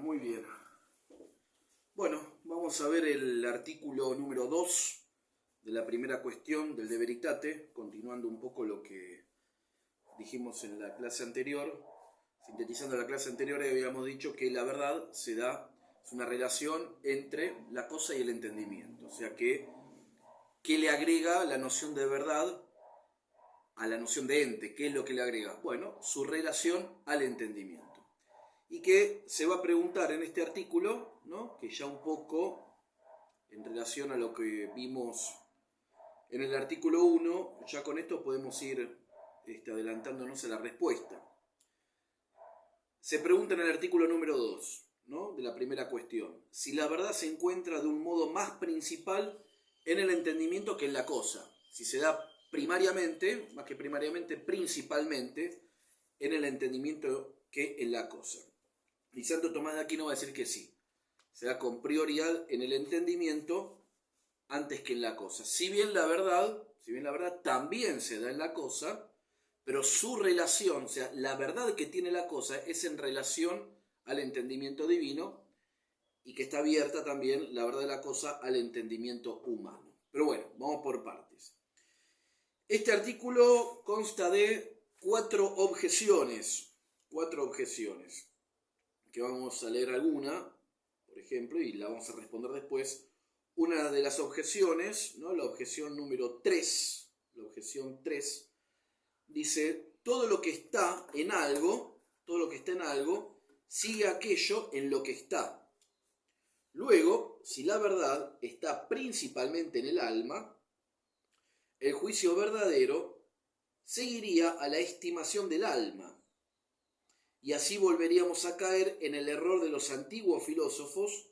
muy bien. Bueno, vamos a ver el artículo número 2 de la primera cuestión del De Veritate, continuando un poco lo que dijimos en la clase anterior. Sintetizando la clase anterior, habíamos dicho que la verdad es una relación entre la cosa y el entendimiento. O sea que, ¿qué le agrega la noción de verdad a la noción de ente? ¿Qué es lo que le agrega? Bueno, su relación al entendimiento. Y que se va a preguntar en este artículo, ¿no? Que ya un poco en relación a lo que vimos en el artículo 1, ya con esto podemos ir adelantándonos a la respuesta. Se pregunta en el artículo número 2, ¿no? De la primera cuestión, si la verdad se encuentra de un modo más principal en el entendimiento que en la cosa, si se da primariamente, más que primariamente, principalmente en el entendimiento que en la cosa. Y Santo Tomás de Aquino va a decir que sí, se da con prioridad en el entendimiento antes que en la cosa. Si bien la verdad también se da en la cosa, pero su relación, o sea, la verdad que tiene la cosa es en relación al entendimiento divino y que está abierta también la verdad de la cosa al entendimiento humano. Pero bueno, vamos por partes. Este artículo consta de cuatro objeciones, que vamos a leer alguna, por ejemplo, y la vamos a responder después. Una de las objeciones, ¿no? La objeción número 3, la objeción 3, dice, todo lo que está en algo, sigue aquello en lo que está. Luego, si la verdad está principalmente en el alma, el juicio verdadero seguiría a la estimación del alma. Y así volveríamos a caer en el error de los antiguos filósofos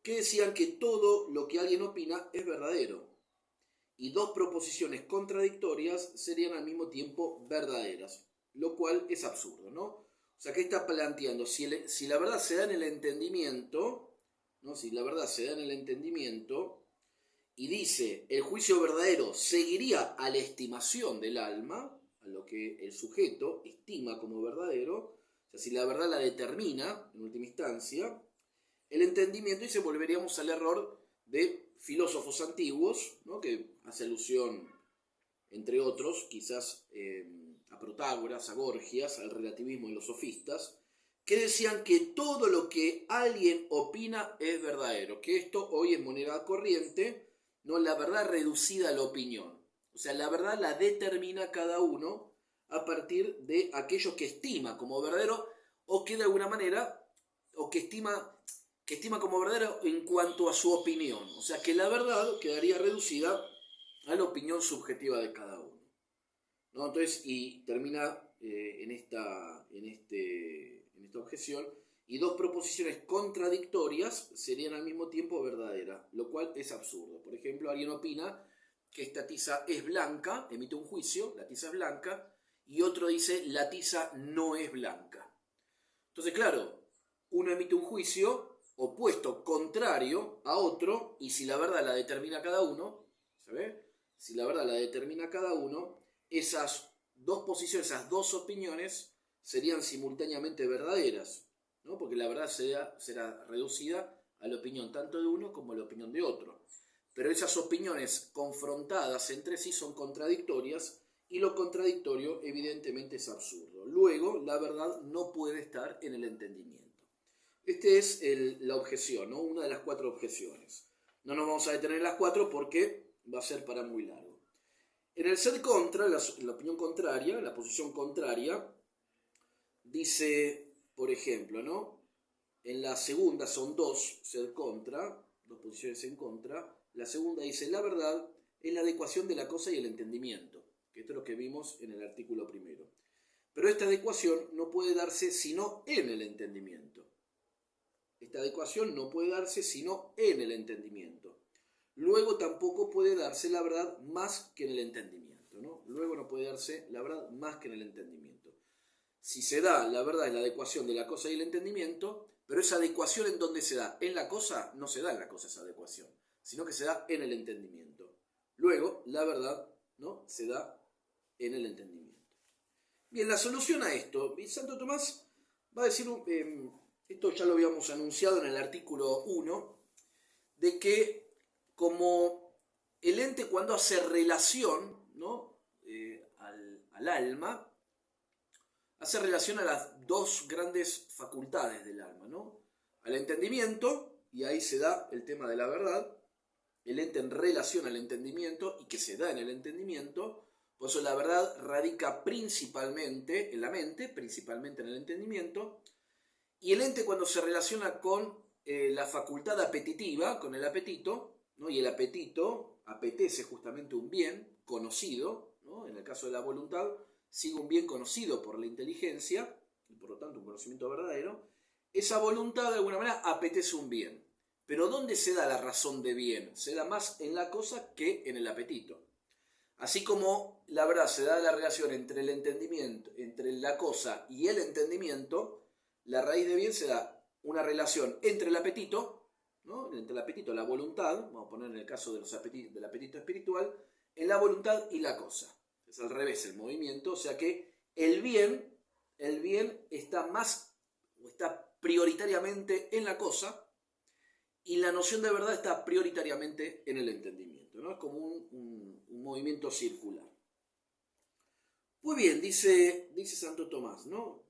que decían que todo lo que alguien opina es verdadero. Y dos proposiciones contradictorias serían al mismo tiempo verdaderas, lo cual es absurdo, ¿no? O sea, ¿qué está planteando? Si la verdad se da en el entendimiento, ¿no? Si la verdad se da en el entendimiento y dice el juicio verdadero seguiría a la estimación del alma, a lo que el sujeto estima como verdadero, o sea, si la verdad la determina en última instancia, el entendimiento, y se volveríamos al error de filósofos antiguos, ¿no? Que hace alusión, entre otros, quizás a Protágoras, a Gorgias, al relativismo y los sofistas, que decían que todo lo que alguien opina es verdadero, que esto hoy es moneda corriente, ¿no? La verdad reducida a la opinión. O sea, la verdad la determina cada uno a partir de aquello que estima como verdadero o que de alguna manera, o que estima como verdadero en cuanto a su opinión. O sea, que la verdad quedaría reducida a la opinión subjetiva de cada uno, ¿no? Entonces, y termina en esta objeción, y dos proposiciones contradictorias serían al mismo tiempo verdaderas, lo cual es absurdo. Por ejemplo, alguien opina que esta tiza es blanca, emite un juicio, la tiza es blanca, y otro dice la tiza no es blanca. Entonces, claro, uno emite un juicio opuesto, contrario a otro, y si la verdad la determina cada uno, ¿sabe? Si la verdad la determina cada uno, esas dos posiciones, esas dos opiniones serían simultáneamente verdaderas, ¿no? Porque la verdad será reducida a la opinión tanto de uno como a la opinión de otro. Pero esas opiniones confrontadas entre sí son contradictorias y lo contradictorio evidentemente es absurdo. Luego, la verdad no puede estar en el entendimiento. Esta es la objeción, ¿no? Una de las cuatro objeciones. No nos vamos a detener en las cuatro porque va a ser para muy largo. En el ser contra, la opinión contraria, la posición contraria, dice, por ejemplo, ¿no? En la segunda son dos, ser contra, dos posiciones en contra. La segunda dice, la verdad es la adecuación de la cosa y el entendimiento, que esto es lo que vimos en el artículo primero. Pero esta adecuación no puede darse sino en el entendimiento. Esta adecuación no puede darse sino en el entendimiento. Luego tampoco puede darse la verdad más que en el entendimiento, ¿no? Luego no puede darse la verdad más que en el entendimiento. Si se da la verdad es la adecuación de la cosa y el entendimiento, pero esa adecuación en dónde se da, en la cosa, no se da en la cosa esa adecuación, sino que se da en el entendimiento. Luego, la verdad, ¿no? Se da en el entendimiento. Bien, la solución a esto, y Santo Tomás va a decir esto ya lo habíamos anunciado en el artículo 1, de que como el ente cuando hace relación, ¿no? al alma, hace relación a las dos grandes facultades del alma, ¿no? Al entendimiento, y ahí se da el tema de la verdad, el ente en relación al entendimiento y que se da en el entendimiento. Por eso la verdad radica principalmente en la mente, principalmente en el entendimiento, y el ente cuando se relaciona con la facultad apetitiva, con el apetito, ¿no? Y el apetito apetece justamente un bien conocido, ¿no? En el caso de la voluntad, sigue un bien conocido por la inteligencia, y por lo tanto un conocimiento verdadero. Esa voluntad de alguna manera apetece un bien. Pero ¿dónde se da la razón de bien? Se da más en la cosa que en el apetito. Así como la verdad se da la relación entre el entendimiento, entre la cosa y el entendimiento, la raíz de bien se da una relación entre el apetito, ¿no? Entre el apetito y la voluntad, vamos a poner en el caso de del apetito espiritual, en la voluntad y la cosa. Es al revés el movimiento, o sea que el bien está prioritariamente en la cosa, y la noción de verdad está prioritariamente en el entendimiento, ¿no? Es como un movimiento circular. Muy bien, dice Santo Tomás, ¿no?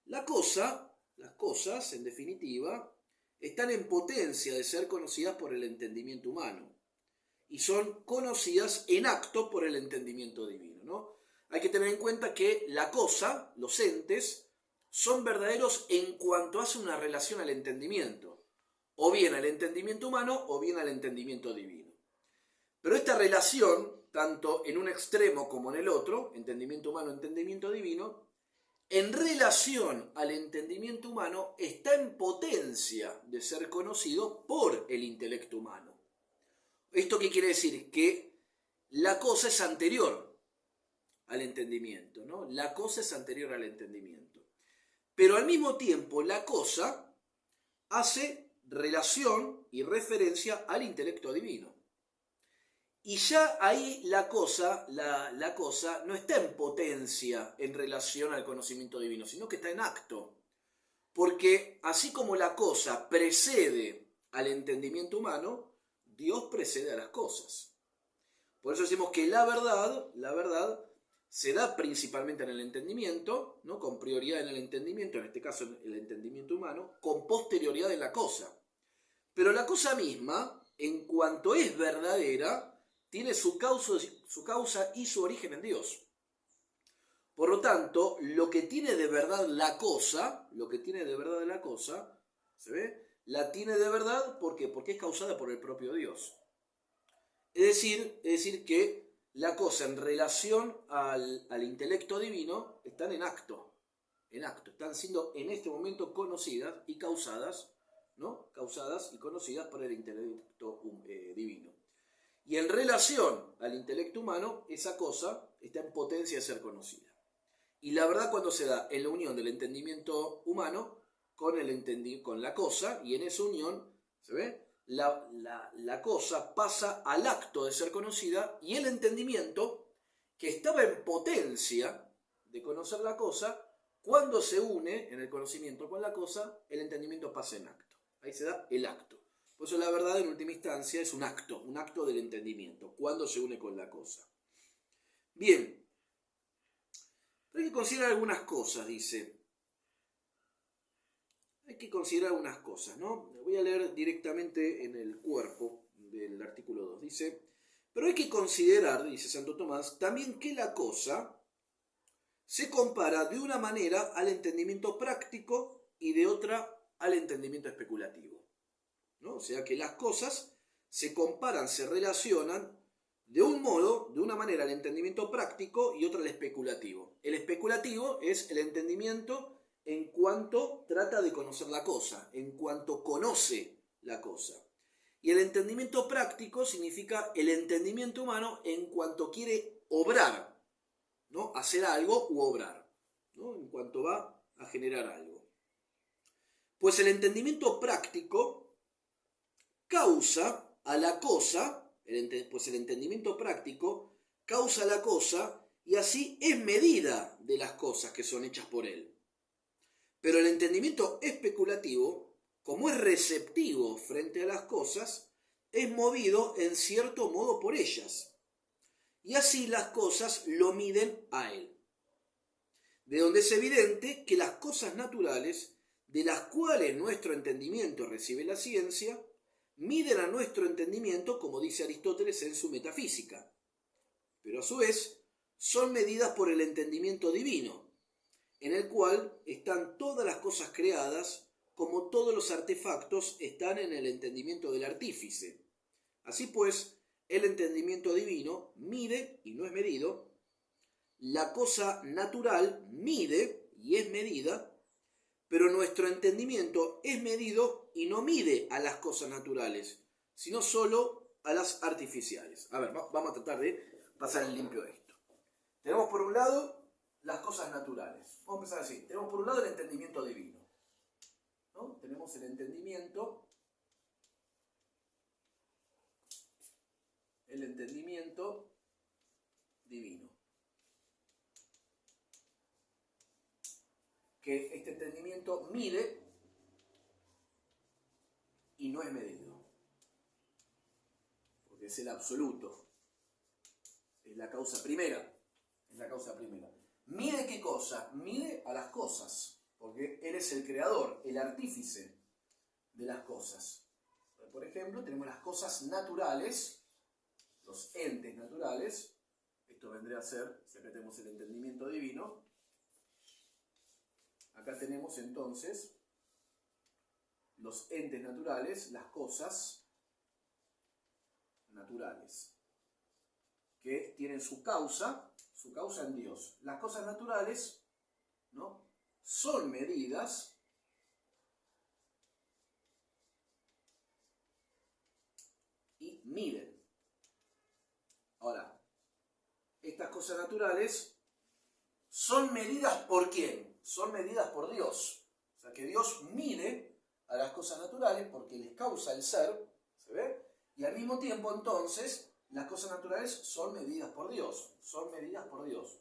Las cosas, en definitiva, están en potencia de ser conocidas por el entendimiento humano y son conocidas en acto por el entendimiento divino, ¿no? Hay que tener en cuenta que la cosa, los entes, son verdaderos en cuanto hace una relación al entendimiento, o bien al entendimiento humano o bien al entendimiento divino. Pero esta relación, tanto en un extremo como en el otro, entendimiento humano, entendimiento divino, en relación al entendimiento humano está en potencia de ser conocido por el intelecto humano. ¿Esto qué quiere decir? Que la cosa es anterior al entendimiento, ¿no? La cosa es anterior al entendimiento. Pero al mismo tiempo la cosa hace relación y referencia al intelecto divino. Y ya ahí la cosa no está en potencia en relación al conocimiento divino, sino que está en acto. Porque así como la cosa precede al entendimiento humano, Dios precede a las cosas. Por eso decimos que la verdad se da principalmente en el entendimiento, ¿no? Con prioridad en el entendimiento, en este caso en el entendimiento humano, con posterioridad en la cosa. Pero la cosa misma, en cuanto es verdadera, tiene su causa y su origen en Dios. Por lo tanto, lo que tiene de verdad la cosa, ¿se ve? La tiene de verdad, ¿por qué? Porque es causada por el propio Dios. Es decir que la cosa en relación al intelecto divino están en acto, están siendo en este momento conocidas y causadas, ¿no? Causadas y conocidas por el intelecto divino. Y en relación al intelecto humano, esa cosa está en potencia de ser conocida. Y la verdad cuando se da en la unión del entendimiento humano con la cosa, y en esa unión, ¿se ve? La cosa pasa al acto de ser conocida, y el entendimiento, que estaba en potencia de conocer la cosa, cuando se une en el conocimiento con la cosa, el entendimiento pasa en acto. Ahí se da el acto. Por eso la verdad en última instancia es un acto del entendimiento, cuando se une con la cosa. Bien, pero hay que considerar algunas cosas, dice. Hay que considerar algunas cosas, ¿no? Voy a leer directamente en el cuerpo del artículo 2. Dice, pero hay que considerar, dice Santo Tomás, también que la cosa se compara de una manera al entendimiento práctico y de otra al entendimiento especulativo, ¿no? O sea que las cosas se comparan, se relacionan de un modo, de una manera al entendimiento práctico y otra al especulativo. El especulativo es el entendimiento en cuanto trata de conocer la cosa, en cuanto conoce la cosa. Y el entendimiento práctico significa el entendimiento humano en cuanto quiere obrar, ¿no? Hacer algo u obrar, ¿no? En cuanto va a generar algo. Pues el entendimiento práctico causa a la cosa, pues el entendimiento práctico causa a la cosa y así es medida de las cosas que son hechas por él. Pero el entendimiento especulativo, como es receptivo frente a las cosas, es movido en cierto modo por ellas. Y así las cosas lo miden a él. De donde es evidente que las cosas naturales, de las cuales nuestro entendimiento recibe la ciencia, miden a nuestro entendimiento, como dice Aristóteles en su Metafísica. Pero a su vez, son medidas por el entendimiento divino, en el cual están todas las cosas creadas, como todos los artefactos están en el entendimiento del artífice. Así pues, el entendimiento divino mide y no es medido, la cosa natural mide y es medida, pero nuestro entendimiento es medido y no mide a las cosas naturales, sino solo a las artificiales. A ver, vamos a tratar de pasar en limpio esto. Tenemos por un lado las cosas naturales. Vamos a empezar así. Tenemos por un lado el entendimiento divino, ¿no? Tenemos el entendimiento divino. Que este entendimiento mide y no es medido. Porque es el absoluto. Es la causa primera. Es la causa primera. ¿Mide qué cosa? Mide a las cosas. Porque él es el creador, el artífice de las cosas. Por ejemplo, tenemos las cosas naturales, los entes naturales. Esto vendría a ser, si acá tenemos el entendimiento divino, acá tenemos entonces los entes naturales, las cosas naturales, que tienen su causa en Dios. Las cosas naturales, ¿no?, son medidas y miden. Ahora, estas cosas naturales son medidas por ¿quién? Son medidas por Dios. O sea que Dios mide a las cosas naturales porque les causa el ser, ¿se ve? Y al mismo tiempo entonces las cosas naturales son medidas por Dios,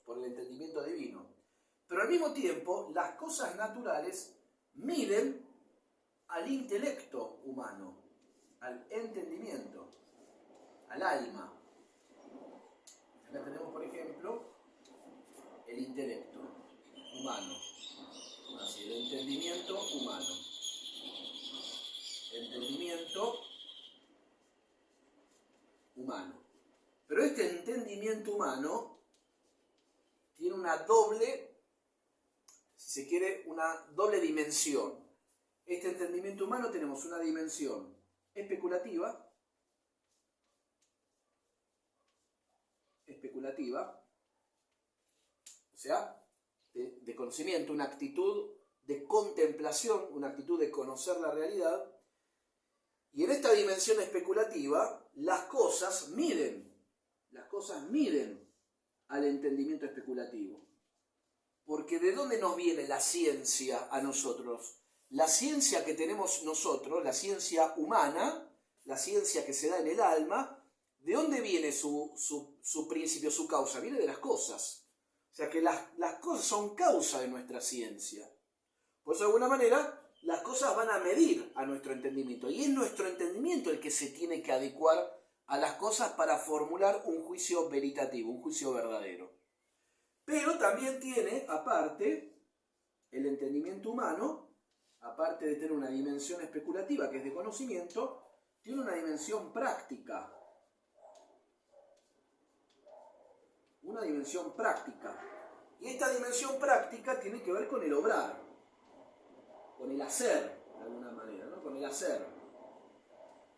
por el entendimiento divino. Pero al mismo tiempo las cosas naturales miden al intelecto humano, al entendimiento, al alma. Acá tenemos, por ejemplo, el intelecto humano, así, el entendimiento humano. Entendimiento humano. Pero este entendimiento humano tiene una doble, si se quiere, una doble dimensión. Este entendimiento humano tenemos una dimensión especulativa, o sea, de conocimiento, una actitud de contemplación, una actitud de conocer la realidad. Y en esta dimensión especulativa, las cosas miden al entendimiento especulativo. Porque ¿de dónde nos viene la ciencia a nosotros? La ciencia que tenemos nosotros, la ciencia humana, la ciencia que se da en el alma, ¿de dónde viene su principio, su causa? Viene de las cosas. O sea que las cosas son causa de nuestra ciencia. Por eso, de alguna manera, las cosas van a medir a nuestro entendimiento. Y es nuestro entendimiento el que se tiene que adecuar a las cosas para formular un juicio veritativo, un juicio verdadero. Pero también tiene, aparte, el entendimiento humano, aparte de tener una dimensión especulativa, que es de conocimiento, tiene una dimensión práctica. Una dimensión práctica. Y esta dimensión práctica tiene que ver con el obrar, con el hacer, de alguna manera, ¿no? Con el hacer,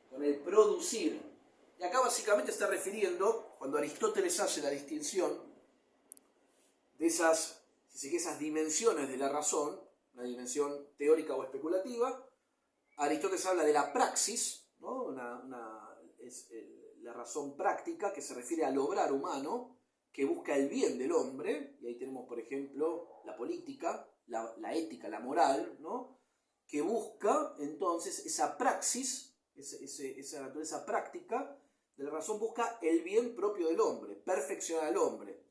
con el producir. Y acá básicamente está refiriendo, cuando Aristóteles hace la distinción de esas, esas dimensiones de la razón, una dimensión teórica o especulativa, Aristóteles habla de la praxis, ¿no? Es la razón práctica que se refiere al obrar humano, que busca el bien del hombre, y ahí tenemos, por ejemplo, la política, la ética, la moral, ¿no?, que busca entonces esa praxis, esa naturaleza práctica de la razón, busca el bien propio del hombre, perfeccionar al hombre.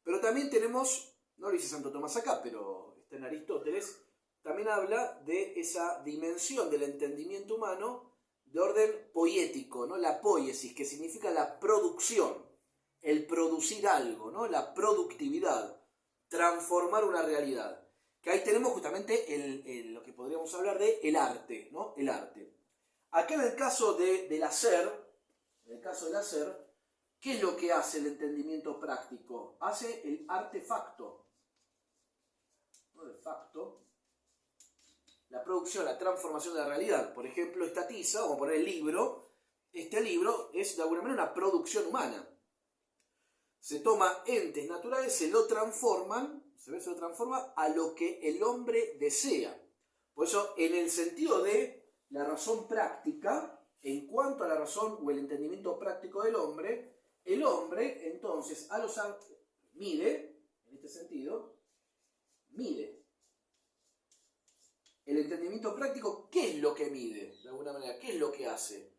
Pero también tenemos, no lo dice Santo Tomás acá, pero está en Aristóteles, también habla de esa dimensión del entendimiento humano de orden poético, ¿no? La poiesis, que significa la producción, el producir algo, ¿no? La productividad, transformar una realidad. Que ahí tenemos justamente lo que podríamos hablar de el arte, ¿no? El arte. Acá en el caso del hacer, ¿qué es lo que hace el entendimiento práctico? Hace el artefacto, ¿no? El facto, la producción, la transformación de la realidad. Por ejemplo, esta tiza, vamos a poner el libro. Este libro es de alguna manera una producción humana. Se toma entes naturales, se lo transforma a lo que el hombre desea. Por eso, en el sentido de la razón práctica, en cuanto a la razón o el entendimiento práctico del hombre, el hombre entonces mide, en este sentido, mide. El entendimiento práctico, ¿qué es lo que mide? De alguna manera, ¿qué es lo que hace?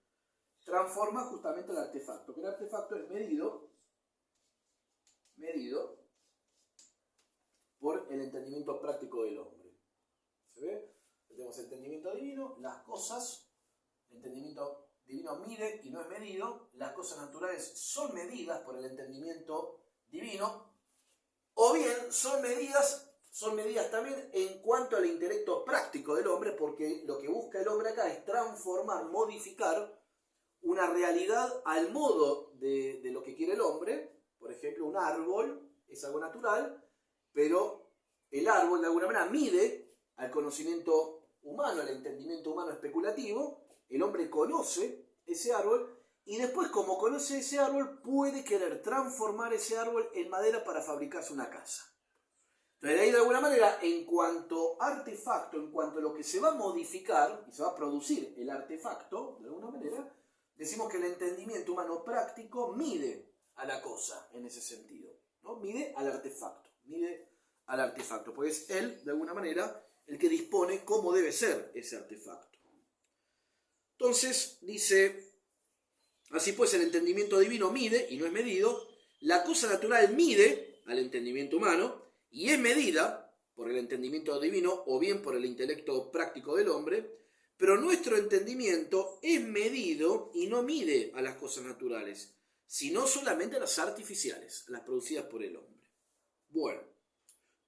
Transforma justamente el artefacto, que el artefacto es medido por el entendimiento práctico del hombre. ¿Se ve? Tenemos el entendimiento divino, las cosas, el entendimiento divino mide y no es medido, las cosas naturales son medidas por el entendimiento divino, o bien son medidas también en cuanto al intelecto práctico del hombre, porque lo que busca el hombre acá es transformar, modificar una realidad al modo de lo que quiere el hombre. Por ejemplo, un árbol es algo natural, pero el árbol de alguna manera mide al conocimiento humano, al entendimiento humano especulativo. El hombre conoce ese árbol y después, como conoce ese árbol, puede querer transformar ese árbol en madera para fabricarse una casa. Entonces, de ahí de alguna manera, en cuanto artefacto, en cuanto a lo que se va a modificar y se va a producir el artefacto, de alguna manera, decimos que el entendimiento humano práctico mide a la cosa en ese sentido, ¿no? Mide al artefacto, porque es él, de alguna manera, el que dispone cómo debe ser ese artefacto. Entonces, dice, así pues el entendimiento divino mide y no es medido, la cosa natural mide al entendimiento humano y es medida por el entendimiento divino o bien por el intelecto práctico del hombre, pero nuestro entendimiento es medido y no mide a las cosas naturales, sino solamente a las artificiales, a las producidas por el hombre. Bueno,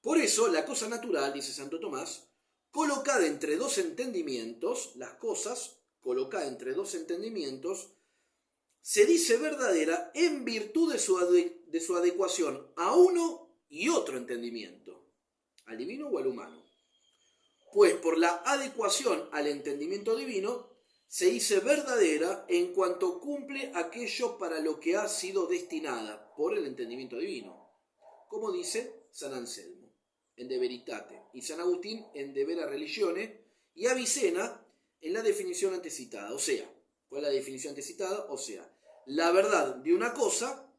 por eso la cosa natural, dice Santo Tomás, colocada entre dos entendimientos, las cosas colocada entre dos entendimientos, se dice verdadera en virtud de su adecuación a uno y otro entendimiento, al divino o al humano. Pues por la adecuación al entendimiento divino, se dice verdadera en cuanto cumple aquello para lo que ha sido destinada por el entendimiento divino, como dice San Anselmo en De Veritate y San Agustín en De Vera Religione y Avicena en la definición antecitada. O sea, ¿cuál es la definición antecitada? O sea, la verdad de una cosa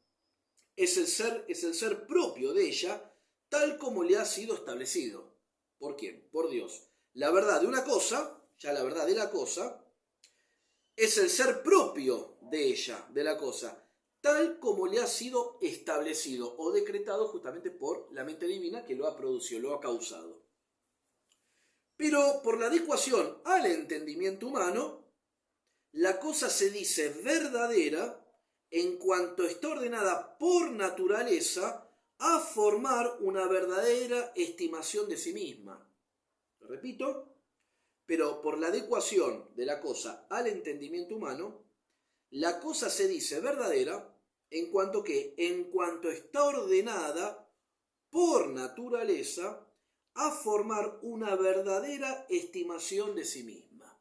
es el ser propio de ella, tal como le ha sido establecido. ¿Por quién? Por Dios. La verdad de una cosa, ya la verdad de la cosa, es el ser propio de ella, de la cosa, tal como le ha sido establecido o decretado justamente por la mente divina que lo ha producido, lo ha causado. Pero por la adecuación al entendimiento humano, la cosa se dice verdadera en cuanto está ordenada por naturaleza a formar una verdadera estimación de sí misma. Lo repito, pero por la adecuación de la cosa al entendimiento humano, la cosa se dice verdadera en cuanto está ordenada por naturaleza a formar una verdadera estimación de sí misma.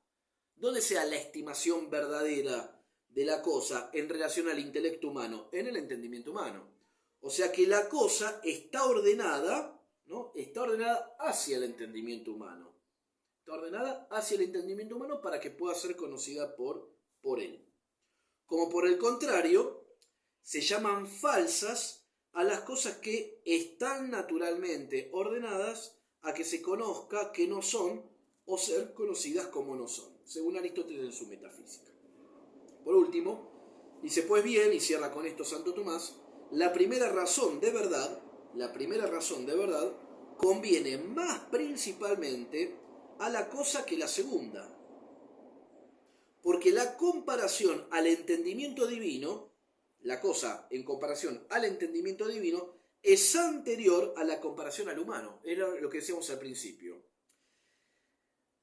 ¿Dónde sea la estimación verdadera de la cosa en relación al intelecto humano? En el entendimiento humano. O sea que la cosa está ordenada, ¿no? Está ordenada hacia el entendimiento humano. Está ordenada hacia el entendimiento humano para que pueda ser conocida por él. Como por el contrario, se llaman falsas a las cosas que están naturalmente ordenadas a que se conozca que no son o ser conocidas como no son, según Aristóteles en su Metafísica. Por último, dice pues bien, y cierra con esto Santo Tomás, la primera razón de verdad conviene más principalmente a la cosa que la segunda. Porque la comparación al entendimiento divino, la cosa en comparación al entendimiento divino, es anterior a la comparación al humano. Era lo que decíamos al principio.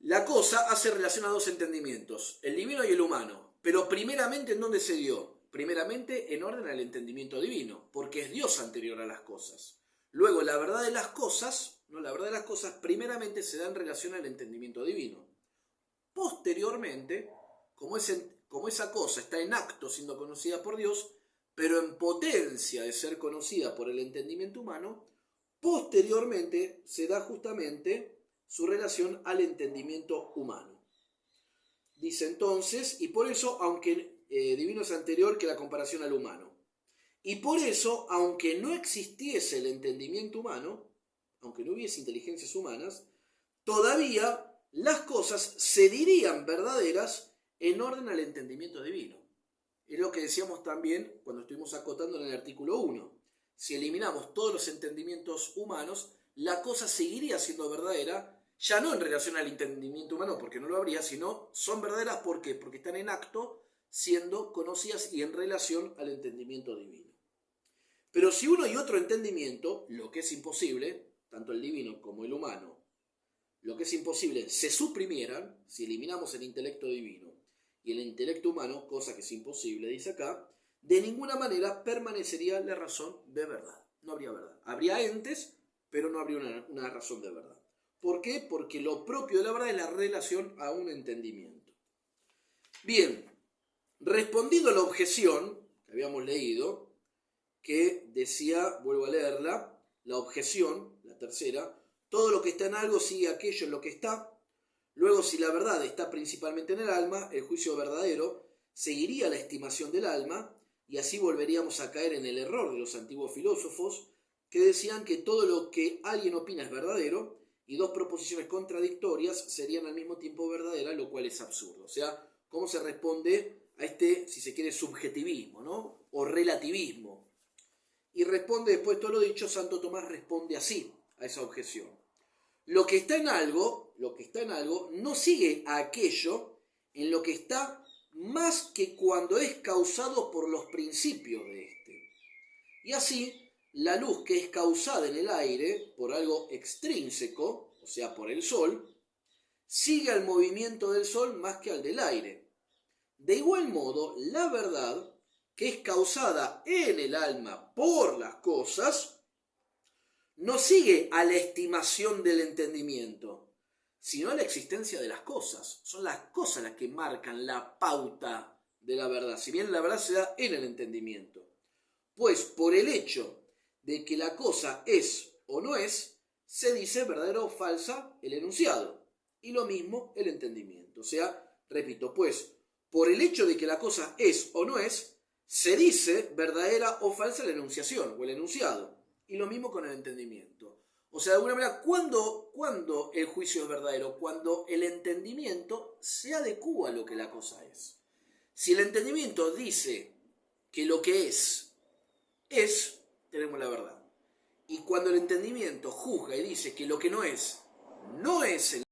La cosa hace relación a dos entendimientos, el divino y el humano. Pero primeramente, ¿en dónde se dio? Primeramente en orden al entendimiento divino, porque es Dios anterior a las cosas. Luego, la verdad de las cosas, no, la verdad de las cosas primeramente se da en relación al entendimiento divino. Posteriormente, como esa cosa está en acto siendo conocida por Dios, pero en potencia de ser conocida por el entendimiento humano, posteriormente se da justamente su relación al entendimiento humano. Dice entonces, y por eso, aunque divino es anterior que la comparación al humano, y por eso, aunque no existiese el entendimiento humano, aunque no hubiese inteligencias humanas, todavía las cosas se dirían verdaderas en orden al entendimiento divino. Es lo que decíamos también cuando estuvimos acotando en el artículo 1. Si eliminamos todos los entendimientos humanos, la cosa seguiría siendo verdadera, ya no en relación al entendimiento humano, porque no lo habría, sino son verdaderas ¿por qué? Porque están en acto siendo conocidas y en relación al entendimiento divino. Pero si uno y otro entendimiento, lo que es imposible, tanto el divino como el humano, lo que es imposible, se suprimieran, si eliminamos el intelecto divino y el intelecto humano, cosa que es imposible, dice acá, de ninguna manera permanecería la razón de verdad. No habría verdad. Habría entes, pero no habría una razón de verdad. ¿Por qué? Porque lo propio de la verdad es la relación a un entendimiento. Bien, respondiendo a la objeción que habíamos leído, que decía, vuelvo a leerla, la objeción, la tercera, todo lo que está en algo sigue aquello en lo que está. Luego, si la verdad está principalmente en el alma, el juicio verdadero seguiría la estimación del alma, y así volveríamos a caer en el error de los antiguos filósofos que decían que todo lo que alguien opina es verdadero y dos proposiciones contradictorias serían al mismo tiempo verdaderas, lo cual es absurdo. O sea, ¿cómo se responde a este, si se quiere, subjetivismo, ¿no? O relativismo? Y responde, después de todo lo dicho, Santo Tomás responde así a esa objeción. Lo que está en algo, no sigue a aquello en lo que está más que cuando es causado por los principios de éste. Y así, la luz que es causada en el aire por algo extrínseco, o sea, por el sol, sigue al movimiento del sol más que al del aire. De igual modo, la verdad, que es causada en el alma por las cosas, no sigue a la estimación del entendimiento, sino a la existencia de las cosas. Son las cosas las que marcan la pauta de la verdad, si bien la verdad se da en el entendimiento. Pues por el hecho de que la cosa es o no es, se dice verdadera o falsa el enunciado, y lo mismo el entendimiento. O sea, repito, pues por el hecho de que la cosa es o no es, se dice verdadera o falsa la enunciación o el enunciado. Y lo mismo con el entendimiento. O sea, de alguna manera, ¿cuándo el juicio es verdadero? Cuando el entendimiento se adecúa a lo que la cosa es. Si el entendimiento dice que lo que es, tenemos la verdad. Y cuando el entendimiento juzga y dice que lo que no es, no es el